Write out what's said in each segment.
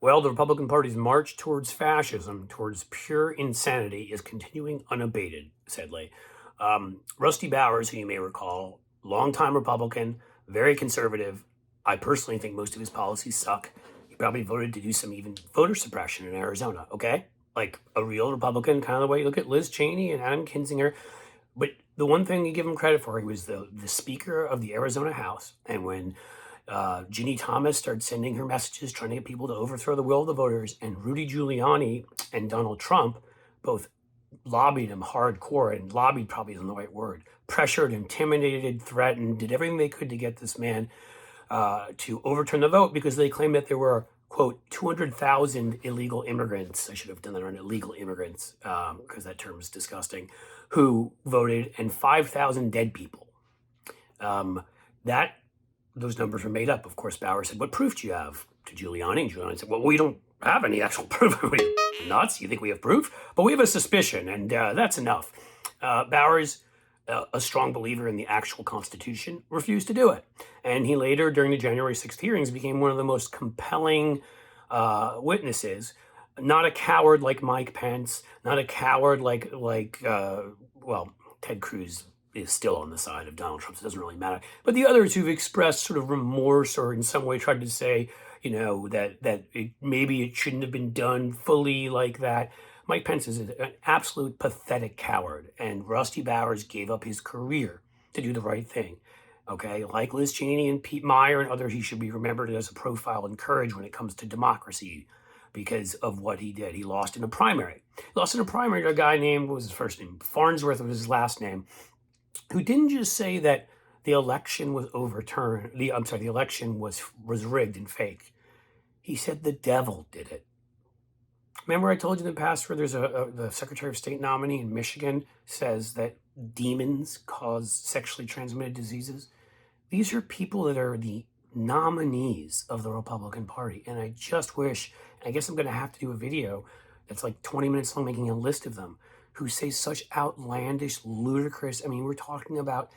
Well, the Republican Party's march towards fascism, towards pure insanity, is continuing unabated, sadly. Rusty Bowers, who you may recall, longtime Republican, very conservative. I personally think most of his policies suck. He probably voted to do some even voter suppression in Arizona, okay? Like a real Republican, kind of the way you look at Liz Cheney and Adam Kinzinger. But the one thing you give him credit for, he was the Speaker of the Arizona House. And when Ginni Thomas started sending her messages trying to get people to overthrow the will of the voters, and Rudy Giuliani and Donald Trump both lobbied him hardcore, and lobbied probably isn't the right word, pressured, intimidated, threatened, did everything they could to get this man to overturn the vote because they claimed that there were, quote, 200,000 illegal immigrants. I should have done that on illegal immigrants because that term is disgusting, who voted, and 5,000 dead people. Those numbers were made up. Of course, Bowers said, "What proof do you have?" to Giuliani. And Giuliani said, "Well, we don't have any actual proof." What are you, nuts? You think we have proof? But we have a suspicion, and that's enough. Bowers, a strong believer in the actual Constitution, refused to do it. And he later, during the January 6th hearings, became one of the most compelling witnesses. Not a coward like Mike Pence, not a coward like Ted Cruz is still on the side of Donald Trump, so it doesn't really matter. But the others who've expressed sort of remorse or in some way tried to say, that maybe it shouldn't have been done fully like that. Mike Pence is an absolute pathetic coward, and Rusty Bowers gave up his career to do the right thing. Okay, like Liz Cheney and Pete Meyer and others, he should be remembered as a profile in courage when it comes to democracy because of what he did. He lost in a primary. He lost in a primary to a guy named, what was his first name? Farnsworth was his last name, who didn't just say that the election was overturned. The election was rigged and fake. He said the devil did it. Remember I told you in the past where there's the Secretary of State nominee in Michigan says that demons cause sexually transmitted diseases? These are people that are the nominees of the Republican Party. And I just wish, and I guess I'm going to have to do a video that's like 20 minutes long making a list of them, who say such outlandish, ludicrous, we're talking about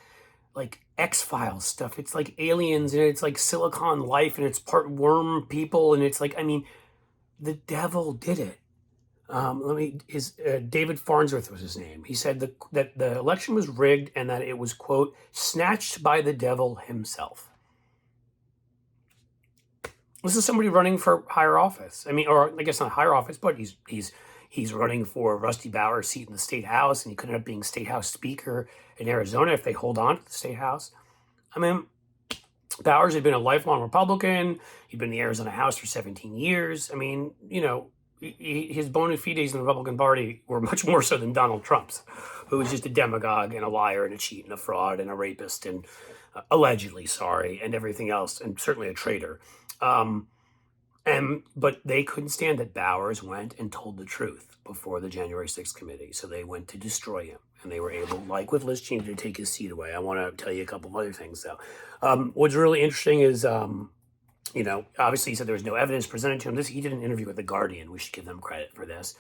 like X-Files stuff. It's like aliens, and it's like Silicon Life, and it's part worm people, and it's like, the devil did it. David Farnsworth was his name. He said that the election was rigged and that it was, quote, snatched by the devil himself. This is somebody running for higher office. Or I guess not higher office, but he's running for Rusty Bowers' seat in the state house, and he could end up being state house speaker in Arizona if they hold on to the state house. Bowers had been a lifelong Republican. He'd been in the Arizona House for 17 years. His bona fides in the Republican Party were much more so than Donald Trump's, who was just a demagogue and a liar and a cheat and a fraud and a rapist and allegedly and everything else, and certainly a traitor. But they couldn't stand that Bowers went and told the truth before the January 6th committee. So they went to destroy him. And they were able, like with Liz Cheney, to take his seat away. I want to tell you a couple of other things, though. What's really interesting is, obviously he said there was no evidence presented to him. He did an interview with The Guardian. We should give them credit for this.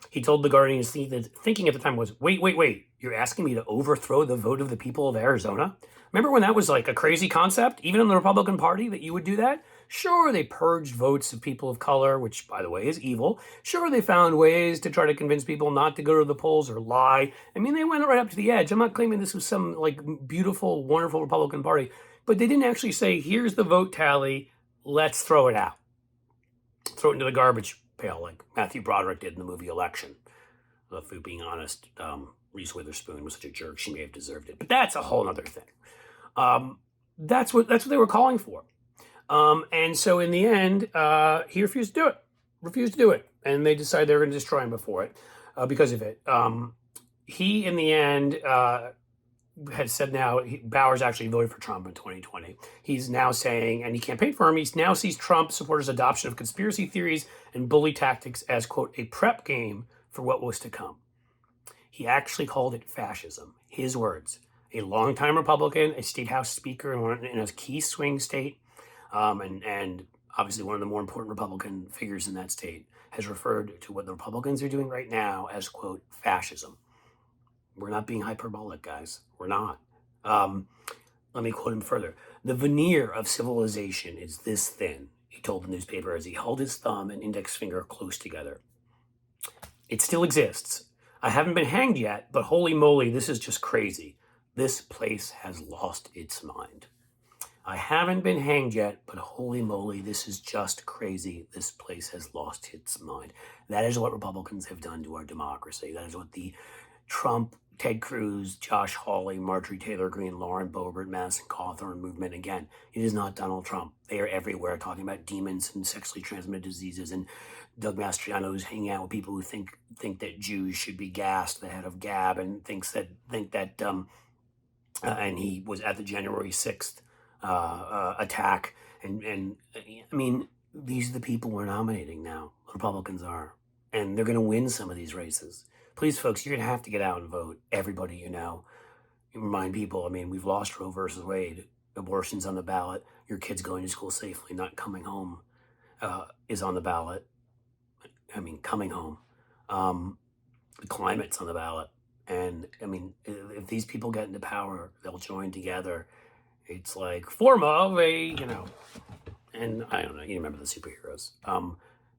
He told The Guardian his thinking at the time was, wait, you're asking me to overthrow the vote of the people of Arizona? Remember when that was like a crazy concept, even in the Republican Party, that you would do that? Sure, they purged votes of people of color, which, by the way, is evil. Sure, they found ways to try to convince people not to go to the polls or lie. They went right up to the edge. I'm not claiming this was some like beautiful, wonderful Republican Party, but they didn't actually say, here's the vote tally, let's throw it out. Throw it into the garbage pail like Matthew Broderick did in the movie Election. If we're being honest, Reese Witherspoon was such a jerk, she may have deserved it. But that's a whole other thing. That's what they were calling for. And so in the end, he refused to do it. And they decided they were going to destroy him before it, because of it. He, in the end, had said Bowers actually voted for Trump in 2020. He's now saying, and he campaigned for him, he now sees Trump supporters' adoption of conspiracy theories and bully tactics as, quote, a prep game for what was to come. He actually called it fascism. His words. A longtime Republican, a state house speaker in a key swing state, and obviously one of the more important Republican figures in that state, has referred to what the Republicans are doing right now as, quote, fascism. We're not being hyperbolic, guys. We're not. Let me quote him further. The veneer of civilization is this thin. he told the newspaper as he held his thumb and index finger close together. It still exists. I haven't been hanged yet, but holy moly, this is just crazy. This place has lost its mind. I haven't been hanged yet, but holy moly, this is just crazy. This place has lost its mind. That is what Republicans have done to our democracy. That is what the Trump, Ted Cruz, Josh Hawley, Marjorie Taylor Greene, Lauren Boebert, Madison Cawthorn movement. Again, it is not Donald Trump. They are everywhere talking about demons and sexually transmitted diseases. And Doug Mastriano is hanging out with people who think that Jews should be gassed, the head of Gab, and think that and he was at the January 6th attack. And I mean, these are the people we're nominating now. The Republicans are. And they're going to win some of these races. Please, folks, you're going to have to get out and vote. Everybody you know. You remind people, I mean, we've lost Roe versus Wade. Abortion's on the ballot. Your kids going to school safely, not coming home, is on the ballot. I mean, coming home. The climate's on the ballot. And, I mean, if these people get into power, they'll join together. It's like, form of a, and I don't know, you remember the superheroes.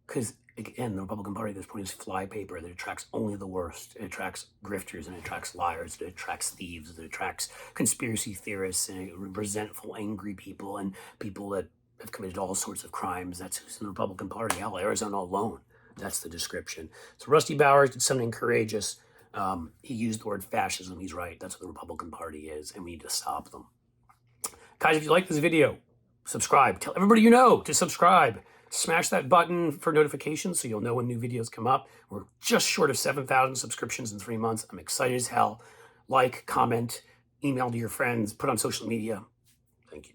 Because, again, the Republican Party at this point is flypaper that attracts only the worst. It attracts grifters, and it attracts liars, it attracts thieves, it attracts conspiracy theorists, and resentful, angry people, and people that have committed all sorts of crimes. That's who's in the Republican Party. Hell, Arizona alone. That's the description. So Rusty Bowers did something courageous. He used the word fascism. He's right. That's what the Republican Party is, and we need to stop them. Guys, if you like this video, subscribe. Tell everybody you know to subscribe. Smash that button for notifications so you'll know when new videos come up. We're just short of 7,000 subscriptions in 3 months. I'm excited as hell. Like, comment, email to your friends, put on social media. Thank you.